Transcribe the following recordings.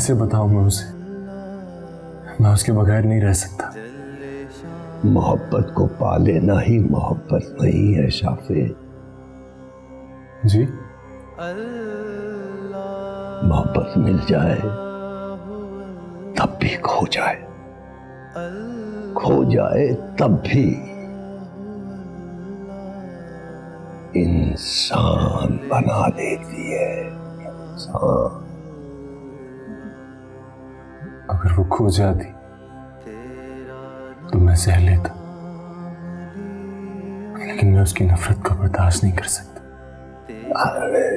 कैसे बताऊं मैं उसे? मैं उसके बगैर नहीं रह सकता। मोहब्बत को पा लेना ही मोहब्बत नहीं है शाफी। जी? मोहब्बत मिल जाए तब भी खो जाए, खो जाए तब भी इंसान बना देती है। इंसान अगर वो खो जाती तो मैं सह लेता, लेकिन मैं उसकी नफरत को बर्दाश्त नहीं कर सकता। अरे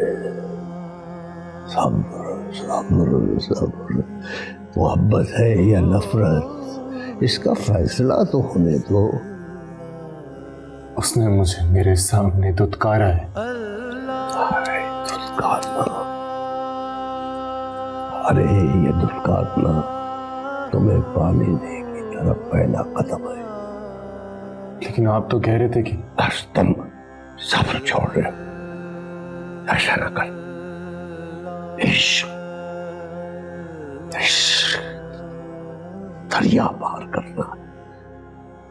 सब्र सब्र सब्र, मोहब्बत है या नफरत, इसका फैसला तो होने दो। उसने मुझे मेरे सामने दुत्कारा है। अरे दुत्कारना, अरे ये दुत्कारना तुम्हें पाने की तरफ पहला कदम है। लेकिन आप तो कह रहे थे कि बस तुम सब्र छोड़ रहे हो, ऐसा ना कर। इश्क दरिया पार करना,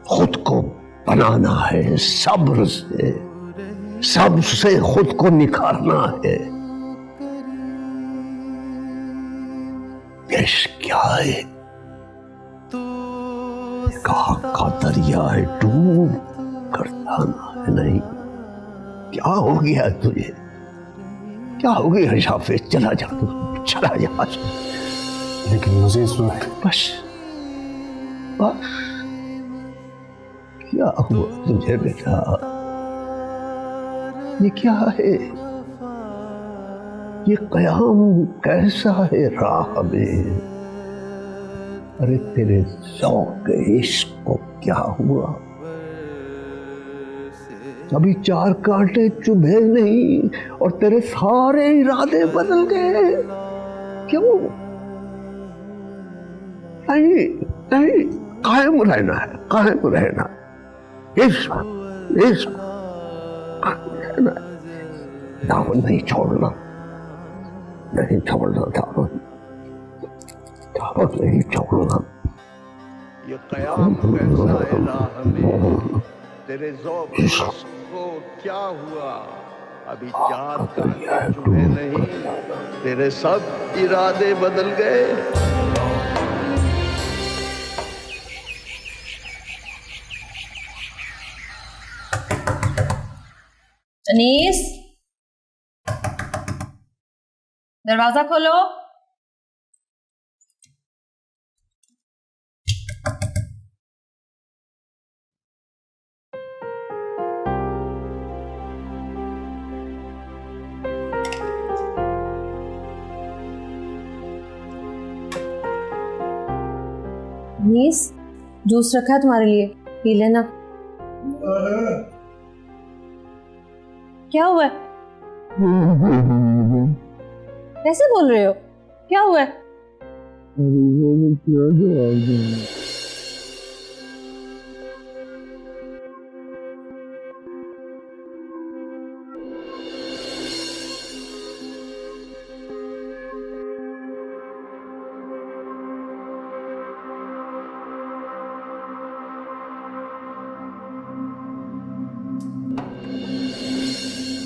खुद को बनाना है, सब्र से खुद को निखारना है। इश्क क्या है? कहा का दरिया है, डूब कर जाना है। नहीं, क्या हो गया तुझे? क्या हो गया शाफे? चला जा तू, चला जा। लेकिन मुझे इस वक्त बस बस, क्या हुआ तुझे बेटा? ये क्या है? ये कयाम कैसा है राह में? अरे तेरे शौक इश्क को क्या हुआ? अभी 4 कांटे चुभे नहीं और तेरे सारे इरादे बदल गए। क्यों? नहीं नहीं, कायम रहना है, कायम रहना। इश्क इश्क कायम रहना है। दामन नहीं छोड़ना, नहीं छोड़ना दामन, दामन नहीं छोड़ना। ये कयाम कैसा है राह में, तेरे ज़ौक़ को क्या हुआ? अभी 4 कांटे चुभे नहीं, तेरे सब इरादे बदल गए। अनीस, दरवाजा खोलो। अनीस, जूस रखा है तुम्हारे लिए, पी लेना। क्या हुआ है? कैसे बोल रहे हो? क्या हुआ है?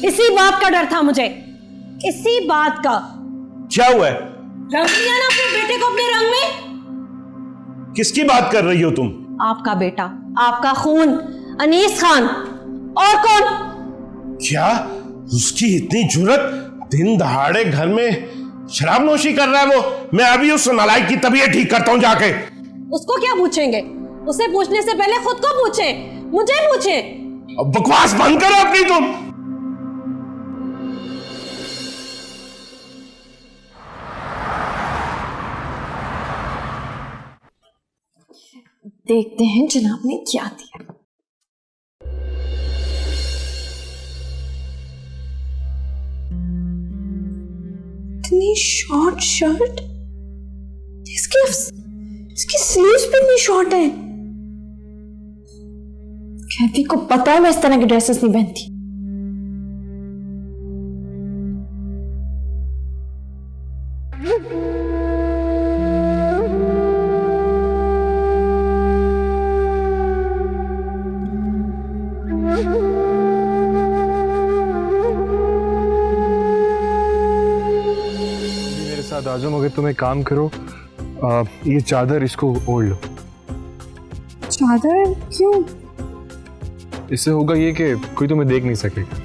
इसी बात का डर था मुझे, इसी बात का। क्या हुआ है? रंग लिया ना अपने बेटे को अपने रंग में। किसकी बात कर रही हो तुम? आपका बेटा, आपका खून, अनीस खान। और कौन? क्या उसकी इतनी जुर्रत? दिन दहाड़े घर में शराब नोशी कर रहा है वो। मैं अभी उस नालायक की तबीयत ठीक करता हूं जाके। उसको क्या पूछेंगे? उसे पूछने से पहले खुद को पूछे, मुझे पूछे। अब बकवास बंद करो अपनी तुम। देखते हैं जनाब ने क्या दिया। इतनी शॉर्ट शर्ट, इसकी स्लीव्स भी इतनी शॉर्ट है। कैदी को पता है मैं इस तरह की ड्रेसेस नहीं पहनती। आजम अगर तुम एक काम करो, ये चादर इसको ओढ़ लो। चादर क्यों? इससे होगा ये कि कोई तुम्हें देख नहीं सकेगा।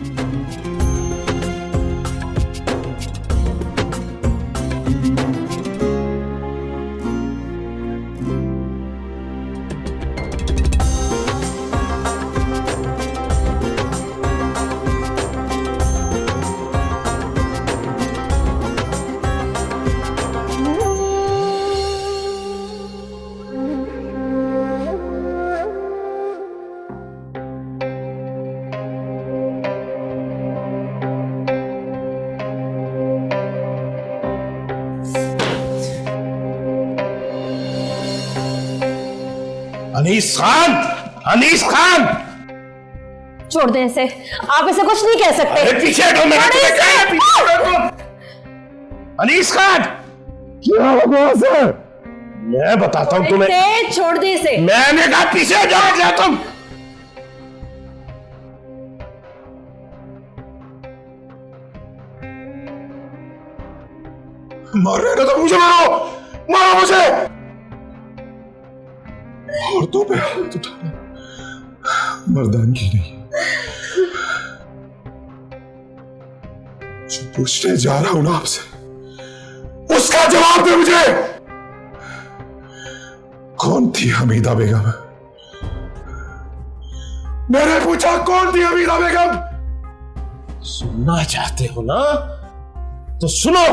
अनीस खान, अनीस खान! छोड़ दें इसे, आप इसे कुछ नहीं कह सकते। अरे पीछे हटो, मैंने तुम्हें कहा है, पीछे हटो। अनीस खान, क्या बकवास है? मैं बताता हूं तुम्हें। छोड़ दें इसे। मैंने कहा पीछे जाओ, क्या तुम? मर रहे हो तो मुझे मारो, मारो मुझे। औरतों पे हाथ उठाना मर्दानगी नहीं। जो पूछने जा रहा हूं ना आपसे, उसका जवाब दे मुझे। कौन थी हमीदा बेगम? मैंने पूछा कौन थी हमीदा बेगम? सुनना चाहते हो ना तो सुनो।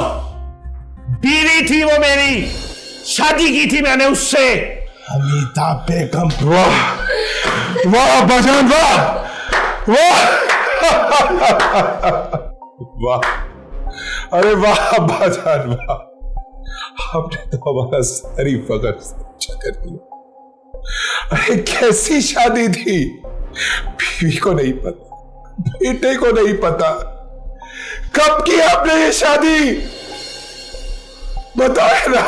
बीवी थी वो मेरी, शादी की थी मैंने उससे, हमीदा बेगम। वाह वाह बजान, वाह वाह वाह, अरे वाह बजान वाह, आपने तो हमारा सारी फख्र अच्छा कर दिया। अरे कैसी शादी थी, बीवी को नहीं पता, बेटे को नहीं पता। कब की आपने ये शादी? बताए ना।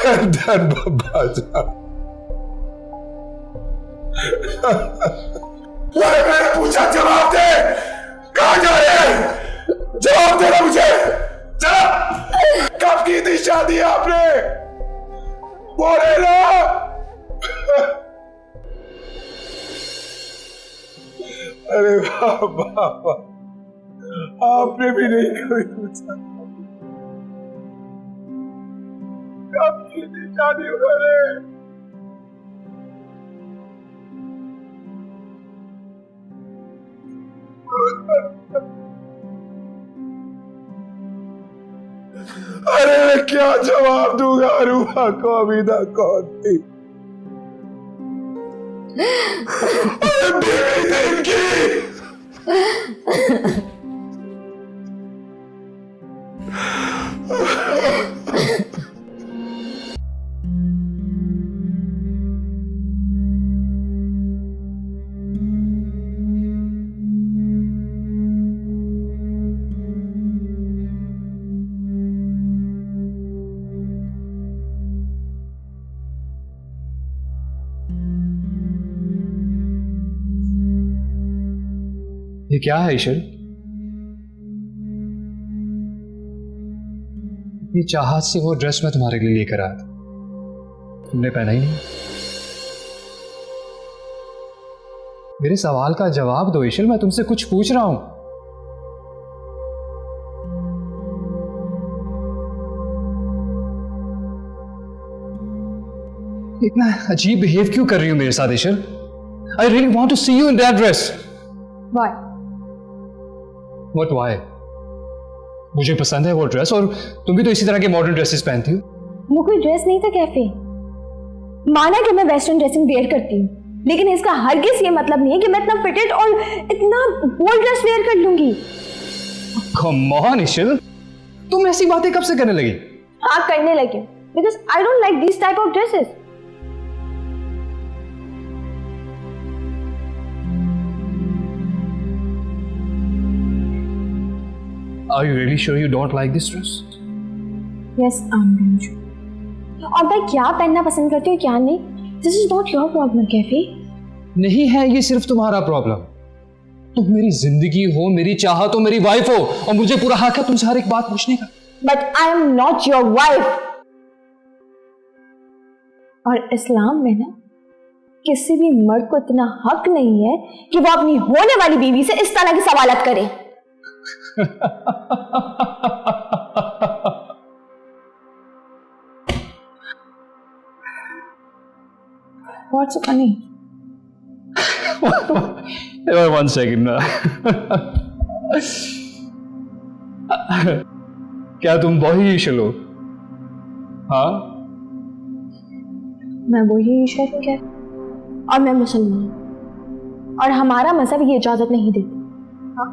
धन धन बाबा जान, मैंने पूछा जवाब दे, कहां जा रहे हैं? जवाब देना मुझे। कब की थी शादी आपने? बोले ना। अरे वाह वाह वाह, आपने भी नहीं कभी पूछा कब की थी शादी उन्होंने? अरे मैं क्या जवाब दूंगा रूहा को हमीदा कौन थी? बीवी थी इनकी। ये क्या है ईशल? ये चाहत से वो ड्रेस मैं तुम्हारे लिए लेकर आया था, तुमने पहना ही नहीं। मेरे सवाल का जवाब दो ईशल, मैं तुमसे कुछ पूछ रहा हूं। इतना अजीब बिहेव क्यों कर रही हो मेरे साथ Ishal? I really want to see you in that dress. Why? What why? मुझे पसंद है वो ड्रेस, और तुम भी तो इसी तरह के मॉडर्न ड्रेसेस पहनती हो। वो कोई ड्रेस नहीं था कैफे। माना कि मैं वेस्टर्न ड्रेसिंग वेयर करती हूँ, लेकिन इसका हरगिज ये मतलब नहीं है कि मैं इतना फिटेड और इतना बोल्ड ड्रेस वेयर कर लूंगी। Come on, इशिल, तुम ऐसी बातें कब से करने लगी? हाँ, करने लगी, because I don't like these type of dresses. Are you really sure you don't like this dress? Yes, I'm really sure. और मैं क्या पहनना पसंद करती हूँ क्या नहीं, this is not your problem, cafe. नहीं है ये सिर्फ तुम्हारा प्रॉब्लम। तुम मेरी जिंदगी हो, मेरी चाहत हो, मेरी वाइफ हो, और मुझे पूरा हक है तुमसे हर एक बात पूछने का। But I am not your wife. और इस्लाम में ना किसी भी मर्द को इतना हक नहीं है कि वो अपनी होने वाली बीवी से इस तरह की सवालत करे। What's so funny? One second. क्या तुम वही ईशल हो? हाँ? मैं वही ईश्वर हूँ क्या? और मैं मुसलमान हूँ। और हमारा मजहब ये इजाजत नहीं देता। हाँ?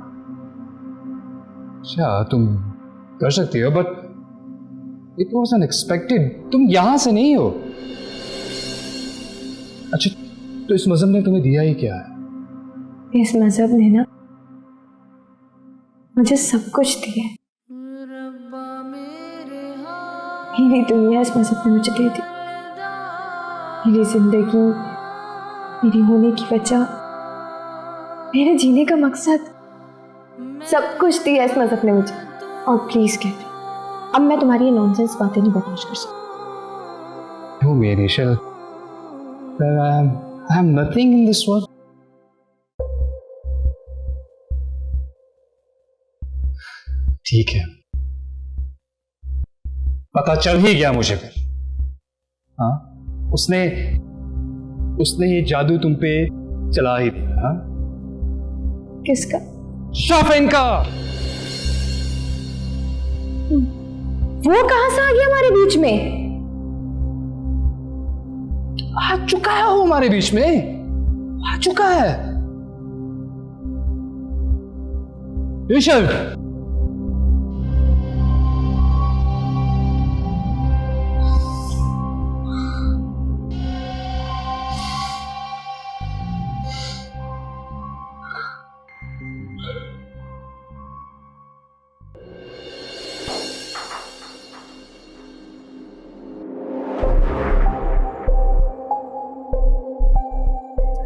अच्छा, तुम कर सकती हो, बट इट वॉज अनएक्सपेक्टेड। तुम यहां से नहीं हो। अच्छा, तो इस मजहब ने तुम्हें दिया ही क्या है? इस मजहब ने ना मुझे सब कुछ दिया। मेरी दुनिया इस मजहब ने मुझे दे दी। मेरी जिंदगी, मेरी होने की वजह, मेरे जीने का मकसद, सब कुछ दिया इस मजहब ने मुझे। और प्लीज कैफे, अब मैं तुम्हारी ये नॉनसेंस बातें नहीं बर्दाश्त कर सकती। No, मेरी शल, I am nothing in this world. ठीक है, पता चल ही गया मुझे फिर। हाँ, उसने ये जादू तुम पे चला ही दिया। हाँ? किसका? शाफिन का। वो कहां से आ गया हमारे बीच में? आ चुका है वो हमारे बीच में, आ चुका है। ईशल,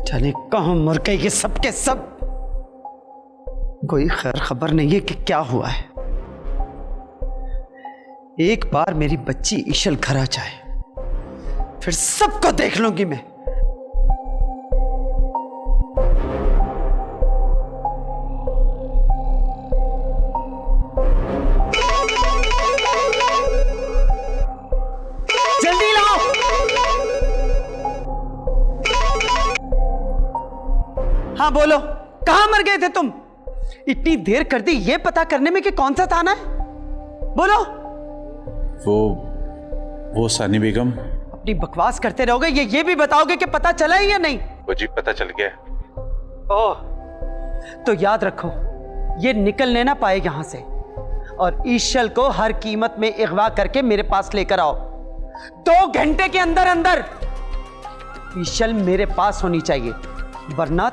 जाने कहां मर गए ये सब के सब। कोई खैर खबर नहीं है कि क्या हुआ है। एक बार मेरी बच्ची ईशल घर आ जाए, फिर सबको देख लूंगी मैं। जल्दी लाओ। हाँ बोलो, कहां मर गए थे तुम? इतनी देर कर दी ये पता करने में कि कौन सा थाना है। बोलो। वो सानी बेगम। अपनी बकवास करते रहोगे, ये भी बताओगे कि पता चला है या नहीं? वो जी पता चल गया। ओह, तो याद रखो, ये निकलने ना पाए यहां से। और ईशल को हर कीमत में अगवा करके मेरे पास लेकर आओ। 2 घंटे के अंदर अंदर ईशल मेरे पास होनी चाहिए, वरना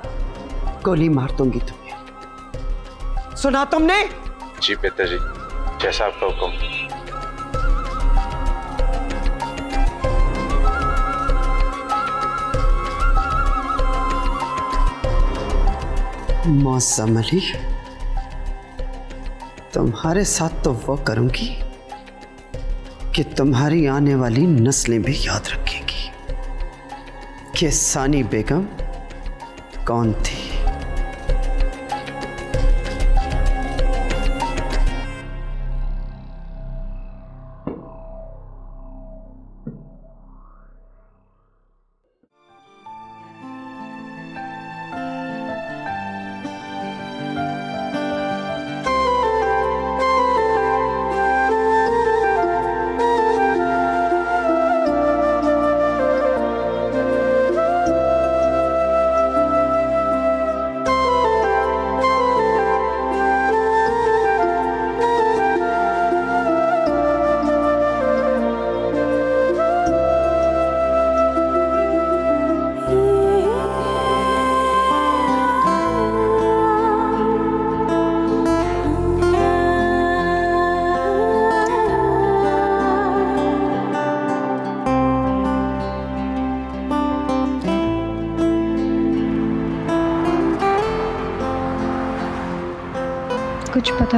गोली मार दूंगी तुम्हें। सुना तुमने? जी पिताजी, जैसा आपका हुक्म। मौसम अली, तुम्हारे साथ तो वो करूंगी कि तुम्हारी आने वाली नस्लें भी याद रखेंगी कि सानी बेगम कौन थी।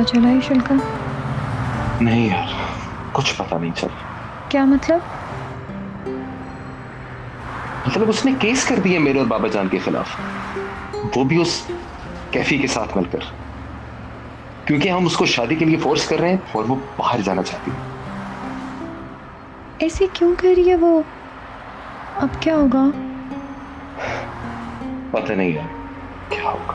चला ईशल का? नहीं यार, कुछ पता नहीं चला। क्या मतलब? मतलब उसने केस कर दिया मेरे और बाबा जान के खिलाफ, वो भी उस कैफी के साथ मिलकर, क्योंकि हम उसको शादी के लिए फोर्स कर रहे हैं और वो बाहर जाना चाहती है। ऐसे क्यों कर रही है वो? अब क्या होगा? पता नहीं यार क्या होगा।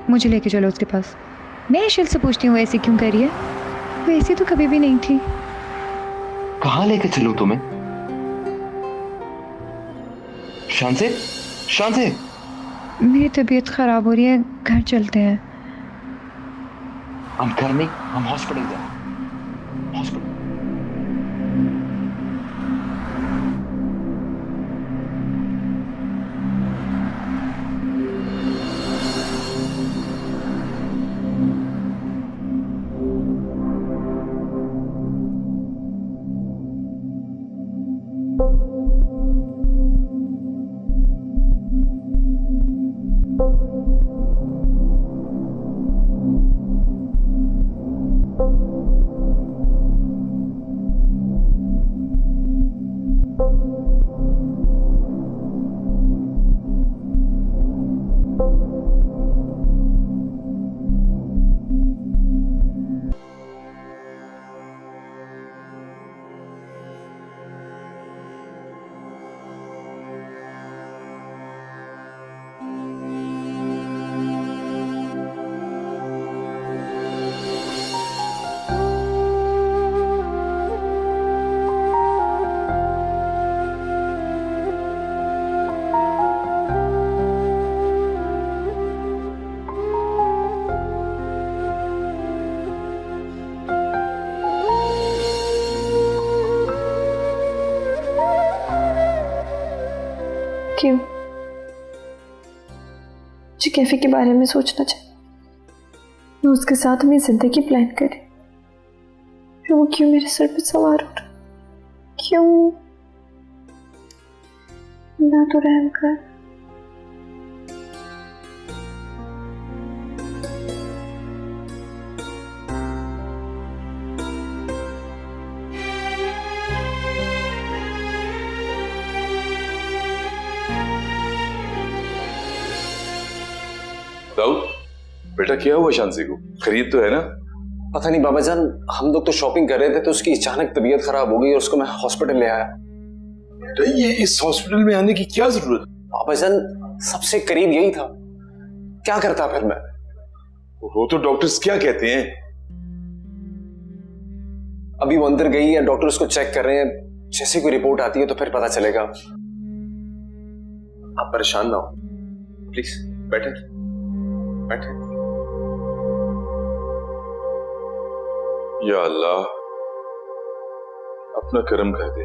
मुझे लेके चलो उसके पास। मैं ईशल से पूछती हूँ ऐसे क्यों कर रही है। वो ऐसी तो कभी भी नहीं थी। कहाँ लेके चलूं तुम्हें? शांसे, शांसे, मेरी तबीयत खराब हो रही है, घर चलते हैं। हम घर नहीं, हम हॉस्पिटल जाए। हॉस्पिटल। क्यों? मुझे कैफे के बारे में सोचना चाहिए। मैं उसके साथ अपनी जिंदगी प्लान करी, फिर वो क्यों मेरे सर पे सवार हो रहा? क्यों? ना तो रहम कर। दाऊद, बेटा क्या हुआ शांति को? खरीद तो है ना? पता नहीं बाबा जान, हम लोग तो शॉपिंग कर रहे थे तो उसकी अचानक तबीयत खराब हो गई और उसको मैं हॉस्पिटल ले आया। बेटा ये इस हॉस्पिटल में आने की क्या जरूरत? बाबा जान सबसे करीब यही था, क्या करता फिर मैं? वो तो डॉक्टर्स क्या कहते हैं? अभी वो अंदर गई है, डॉक्टर उसको चेक कर रहे हैं, जैसे कोई रिपोर्ट आती है तो फिर पता चलेगा। आप परेशान ना हो, प्लीज बैठे बैठे। या अल्लाह अपना करम कर दे।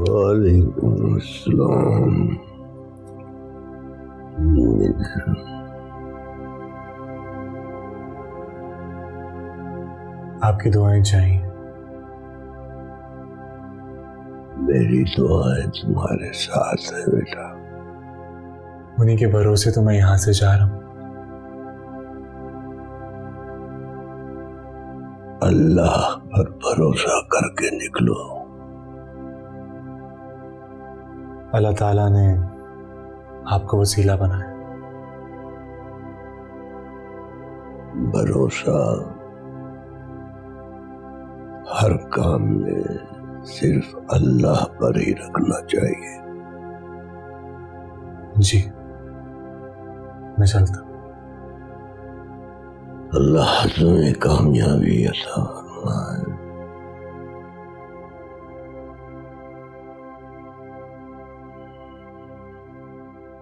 वालेकुम अस्सलाम। आपकी दुआएं चाहिए। मेरी दुआएं तुम्हारे साथ है बेटा। उन्हीं के भरोसे तो मैं यहां से जा रहा हूं। अल्लाह पर भरोसा करके निकलो। अल्लाह ताला ने आपको वसीला बनाया। भरोसा हर काम में सिर्फ अल्लाह पर ही रखना चाहिए। जी मैं चलता। अल्लाह तुम्हें कामयाबी अता फरमाए।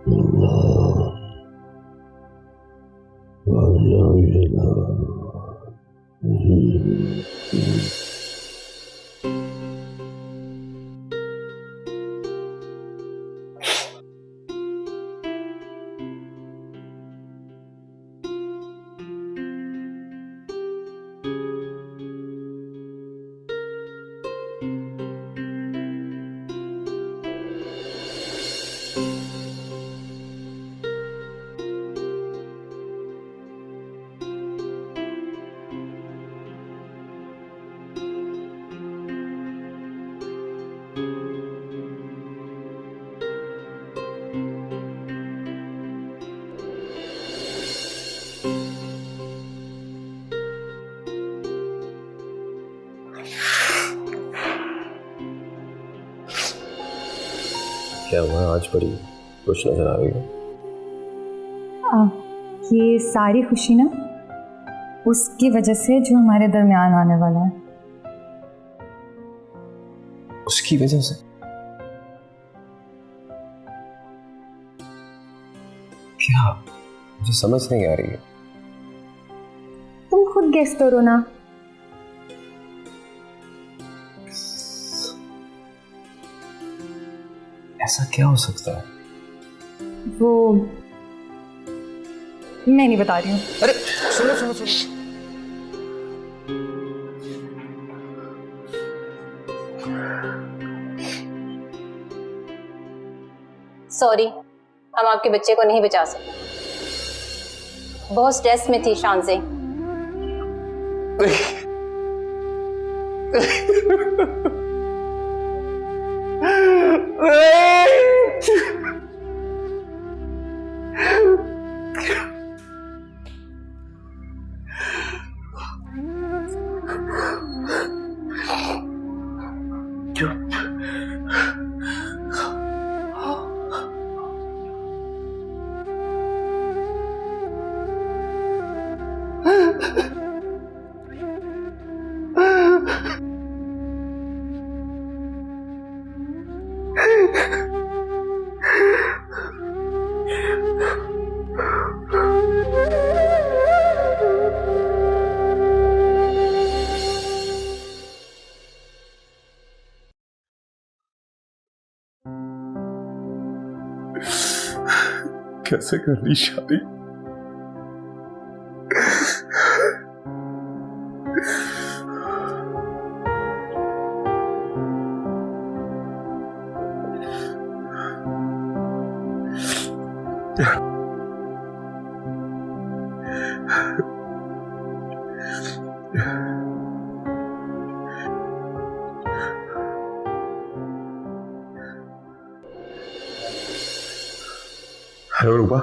अल्लाह कामयाबी अता क्या हुआ? आज बड़ी खुश नजर आ रही है। ये सारी खुशी ना उसकी वजह से जो हमारे दरमियान आने वाला है। उसकी वजह से? क्या? मुझे समझ नहीं आ रही है। तुम खुद गेस करो ना। ऐसा क्या हो सकता है? वो मैं नहीं बता रही हूँ। अरे सुनो सुनो सुनो। सॉरी, हम आपके बच्चे को नहीं बचा सकते। बहुत स्ट्रेस में थी शान से। कैसे कर ली शादी? हेलो रूबा।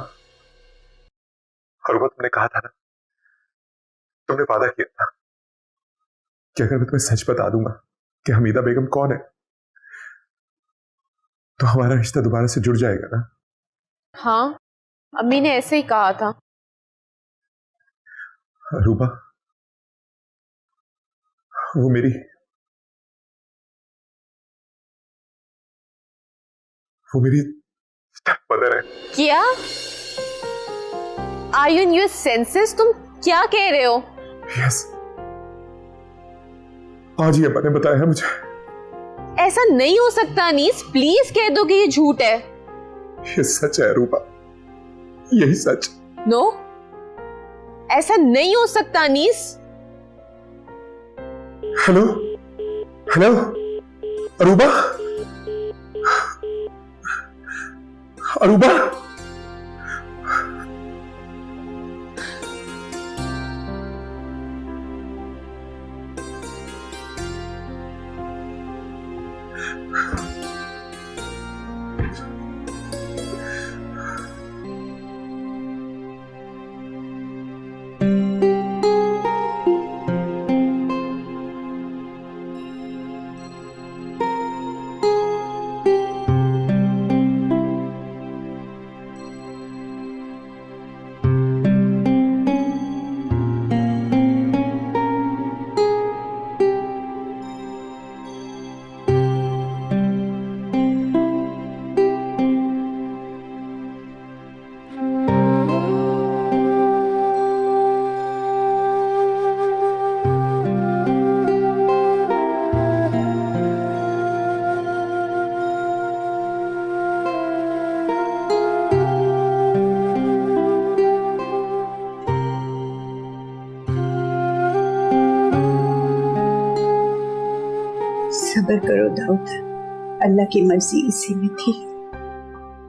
रूबा, तुमने कहा था ना, तुमने वादा किया था कि अगर मैं तुम्हें सच बता दूंगा कि हमीदा बेगम कौन है तो हमारा रिश्ता दोबारा से जुड़ जाएगा ना? हाँ, अम्मी ने ऐसे ही कहा था। रूबा, वो मेरी स्टेप मदर है। क्या? Are you in your senses? तुम क्या कह रहे हो? यस, आज ही अब्बा ने बताया है मुझे। ऐसा नहीं हो सकता अनीस, प्लीज कह दो कि ये झूठ है। ये सच है रूबा, यही सच। नो, ऐसा नहीं हो सकता अनीस। हेलो हेलो अरूबा, अरूबा, सब्र करो दाऊद, अल्लाह की मर्जी इसी में थी।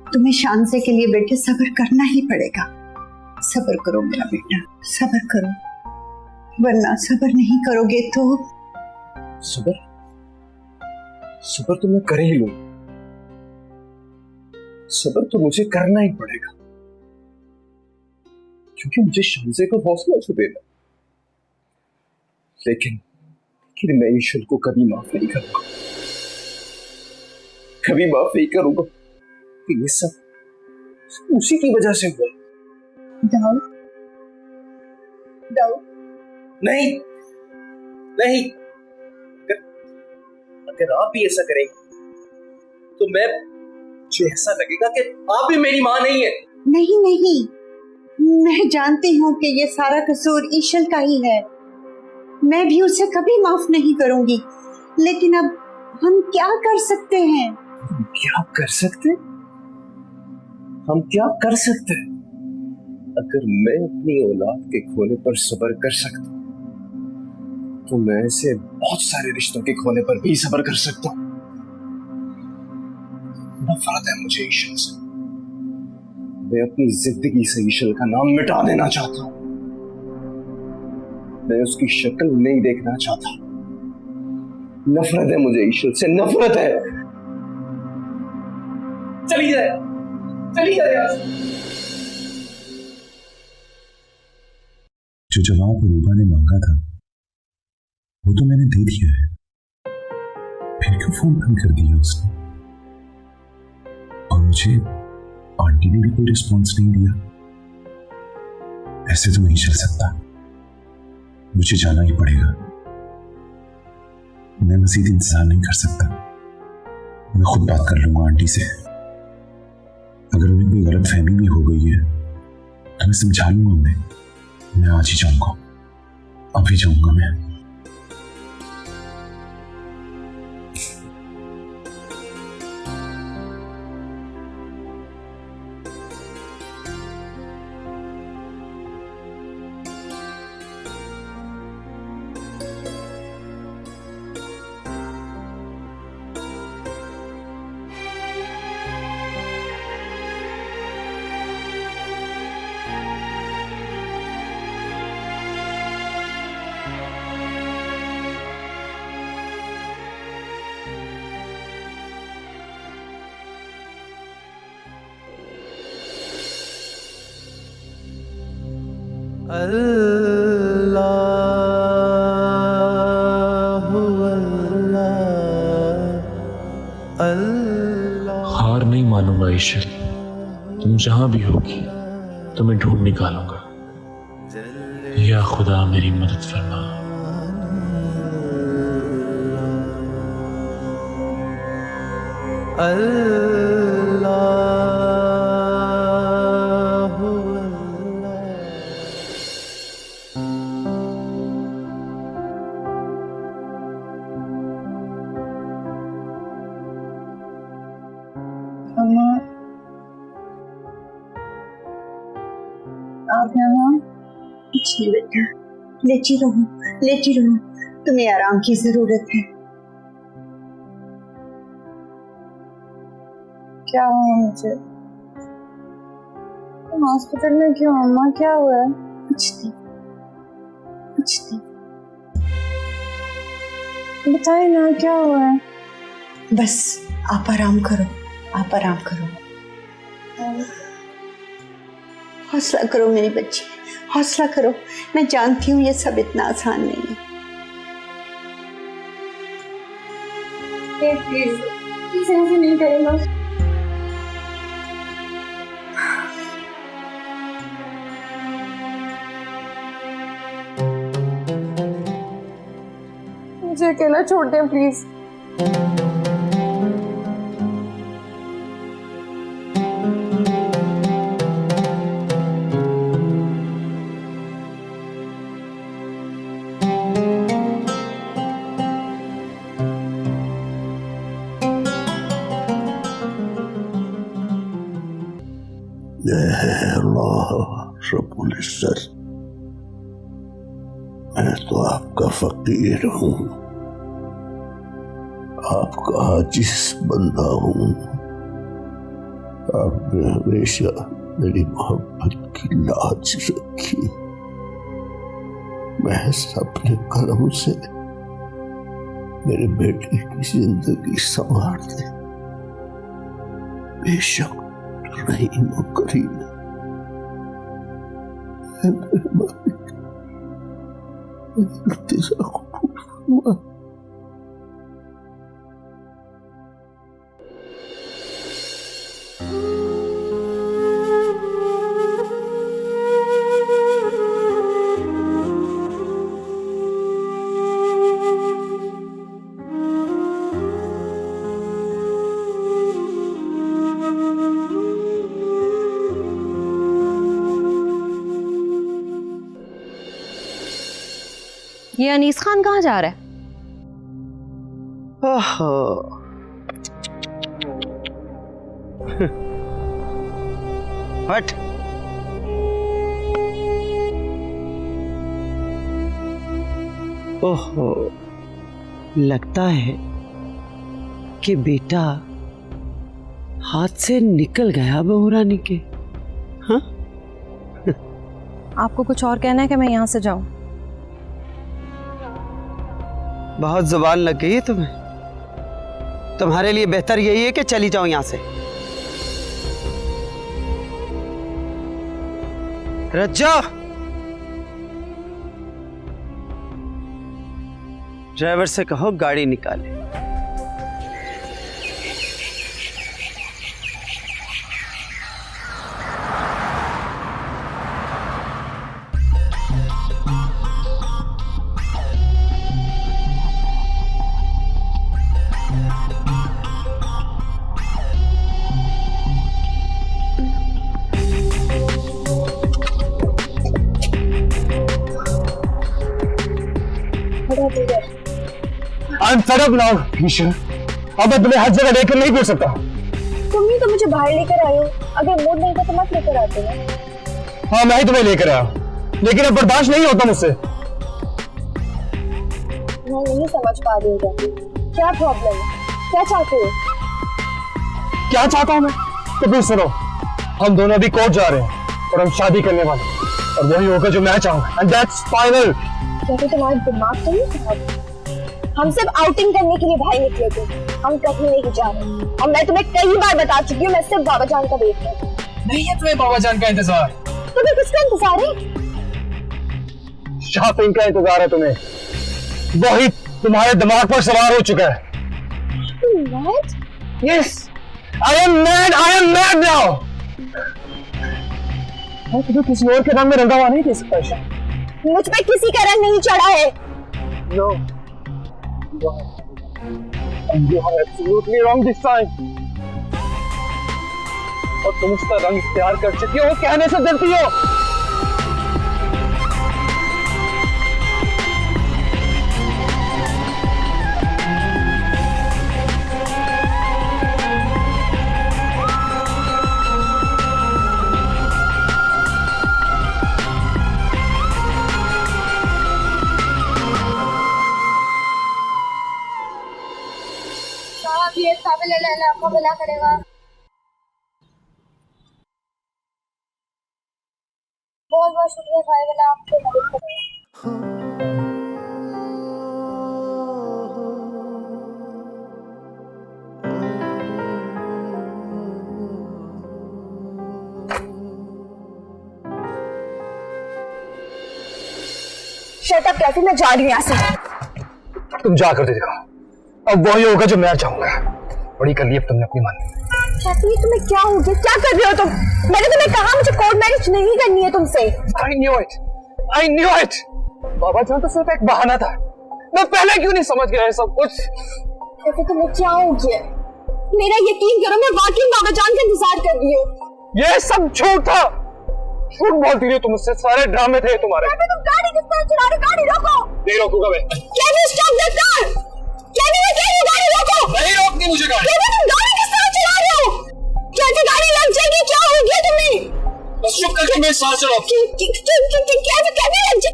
तुम्हें शानसे के लिए बेटे सब्र करना ही पड़ेगा। सब्र करो मेरा बेटा, सब्र करो, वरना सब्र नहीं करोगे तो। सब्र सब्र तो मैं कर ही लूं, सब्र तो मुझे करना ही पड़ेगा, क्योंकि मुझे शानसे को हौसला तो देना। लेकिन मैं ईश्वर को कभी माफ नहीं करूंगा, कभी माफ नहीं करूंगा कि ये सब उसी की वजह से हुआ। दाऊद, दाऊद, नहीं नहीं, अगर आप भी ऐसा करेंगे तो मुझे ऐसा लगेगा कि आप भी मेरी मां नहीं है। नहीं नहीं, मैं जानती हूँ कि ये सारा कसूर ईश्वर का ही है, मैं भी उसे कभी माफ नहीं करूंगी। लेकिन अब हम क्या कर सकते हैं? क्या कर सकते? हम क्या कर सकते? अगर मैं अपनी औलाद के खोने पर सब्र कर सकता तो मैं ऐसे बहुत सारे रिश्तों के खोने पर भी सब्र कर सकता हूं। नफरत है मुझे ईश्वर से, मैं अपनी जिंदगी से ईश्वर का नाम मिटा देना चाहता हूं, मैं उसकी शक्ल नहीं देखना चाहता। नफरत है मुझे ईश्वर से, नफरत है। चली जाए, चली जाए यहाँ से। जो जवाब रूबा ने मांगा था वो तो मैंने दे दिया है, फिर क्यों फोन बंद कर दिया उसने? और मुझे आंटी ने भी कोई रिस्पॉन्स नहीं दिया। ऐसे तो नहीं चल सकता, मुझे जाना ही पड़ेगा। मैं मजीद इंतजार नहीं कर सकता, मैं खुद बात कर लूंगा आंटी से। अगर उन्हें कोई गलत फहमी भी हो गई है तो मैं समझा लूंगा उन्हें। मैं आज ही जाऊंगा, अभी जाऊंगा मैं। हार नहीं मानूंगा ईश्वर, तुम जहां भी होगी तुम्हें ढूंढ निकालूंगा। या खुदा मेरी मदद फरमा। अम्मा, आप यहाँ कुछ नहीं बेटा, लेटी रहो, लेटी रहो, तुम्हें आराम की जरूरत है। क्या हुआ मुझे? तुम हॉस्पिटल में क्यों अम्मा, क्या हुआ है? कुछ नहीं, कुछ नहीं, बताए ना क्या हुआ है? बस आप आराम करो, आप आराम करो, हौसला करो मेरी बच्ची, हौसला करो। मैं जानती हूँ ये सब इतना आसान नहीं है। प्लीज प्लीज ऐसे नहीं करेगा। मुझे अकेला छोड़ दें प्लीज। अल्लाह रब्बुल इज्जत, मैं तो आपका फकीर हूँ, आपका आजिज़ बंदा हूं। आपने हमेशा मेरी मोहब्बत की लाज रखी। महज अपने कलम से मेरे बेटे की जिंदगी संवार दे। बेशक रहीम और करीम है मेरे मालिक, इल्तिजा कबूल फरमा। ये अनीस खान कहाँ जा रहा है? ओहो, हट। ओहो, लगता है कि बेटा हाथ से निकल गया बहू रानी के। हाँ? आपको कुछ और कहना है कि मैं यहाँ से जाऊं? बहुत जुबान लग गई है तुम्हें। तुम्हारे लिए बेहतर यही है कि चली जाओ यहां से। रज्जा, ड्राइवर से कहो गाड़ी निकाले। I'm fed up now, Isha. अब मैं तुम्हें हर जगह लेकर नहीं घूम सकता। तुम ही तो मुझे बाहर लेकर आए हो। अगर मूड नहीं था तो मत लेकर आते ना। हाँ, मैं ही तुम्हें लेकर आया, लेकिन अब बर्दाश्त नहीं होता मुझसे। मैं नहीं समझ पा रही हूँ क्या प्रॉब्लम है, क्या चाहते हो? क्या चाहता हूँ मैं? तो फिर सुनो, हम दोनों अभी कोर्ट जा रहे हैं और हम शादी करने वाले, और वही होगा जो मैं चाहूँगा, and that's final। क्या तुम्हारा दिमाग तो नहीं खराब? हम सिर्फ आउटिंग करने के लिए भाई निकले थे, हम कहीं नहीं जा रहे। और मैं तुम्हें कई बार बता चुकी हूँ, मैं सिर्फ बाबा जान का वेट करती हूँ। नहीं है तुम्हें बाबा जान का इंतजार? तुम्हें किसका इंतजार है? शाफिन का इंतजार है तुम्हें। वही तुम्हारे दिमाग पर सवार हो चुका है। What? Yes, I am mad. I am mad now. मैं तुम्हें किसी और के रंग में रंगा हुआ नहीं दे सकता ईशा। मुझ पे किसी का रंग नहीं चढ़ा है। No. And you are absolutely wrong this time. और तुम उसका रंग इख्तियार कर चुकी हो, कहने से डरती हो। आपको भला करेगा। बहुत बहुत शुक्रिया भाई, वाला आपको मदद करेगा। शट अप कैफी, मैं जा रही हूँ यहाँ से। तुम जा कर दिखा, अब वही होगा जो मैं चाहूंगा। बड़ी कर ली अब तुमने अपनी मान। कैफी, तुम्हें क्या हो गया? क्या कर रहे हो तुम? मैंने तुम्हें कहा मुझे कोर्ट मैरिज नहीं करनी है तुमसे। I knew it. I knew it. बाबा जान तो सिर्फ एक बहाना था। मैं पहले क्यों नहीं समझ गया सब कुछ? कैफी, तुम्हें क्या हो गया? मेरा यकीन करो, मैं वाकई बाबा जान का इंतजार कर रही हूँ। ये सब झूठ था। झूठ बोलती रही तुम मुझसे, सारे ड्रामे थे तुम्हारे। कैफी, तुम गाड़ी किस तरह चला रहे हो? गाड़ी रोको। नहीं रोकूंगा मैं। Kaifi, stop that car. Kaifi, मैं कह रही हूँ गाड़ी रोको। नहीं रोकनी मुझे गाड़ी। कैफी, तुम गाड़ी किस तरह चला रहे हो? कैफी, गाड़ी लग जाएगी। क्या हो गया तुम्हें? बस चुप करके मेरे साथ चलो। कैफी, कैफी लग जाए।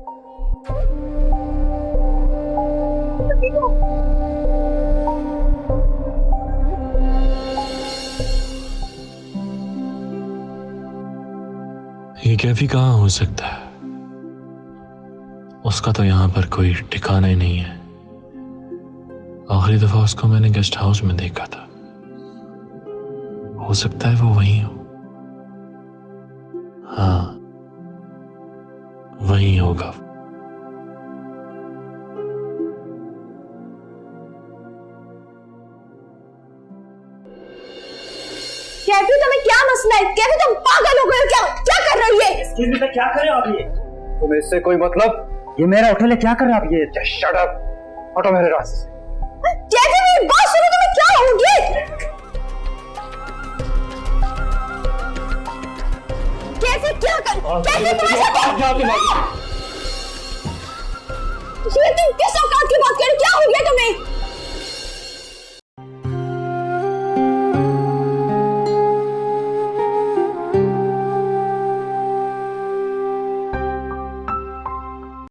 ये कैफी कहाँ हो सकता है? उसका तो यहां पर कोई ठिकाना ही नहीं है। आखिरी दफा उसको मैंने गेस्ट हाउस में देखा था। हो सकता है वो वहीं हो। हाँ, वहीं होगा। कैफी तुम्हें क्या मसला है? कैफी तुम पागल हो गए हो क्या? क्या कर रही है? क्या कर रहे हो आप? ये तुम्हें इससे कोई मतलब? ये मेरा होटल है, क्या कर रहे हो आप? ये शट अप, हटो मेरे रास्ते से। कैफी मेरी बात सुनो, तुम्हें क्या हो गया? कैफी क्या कर? कैफी तुम्हारे साथ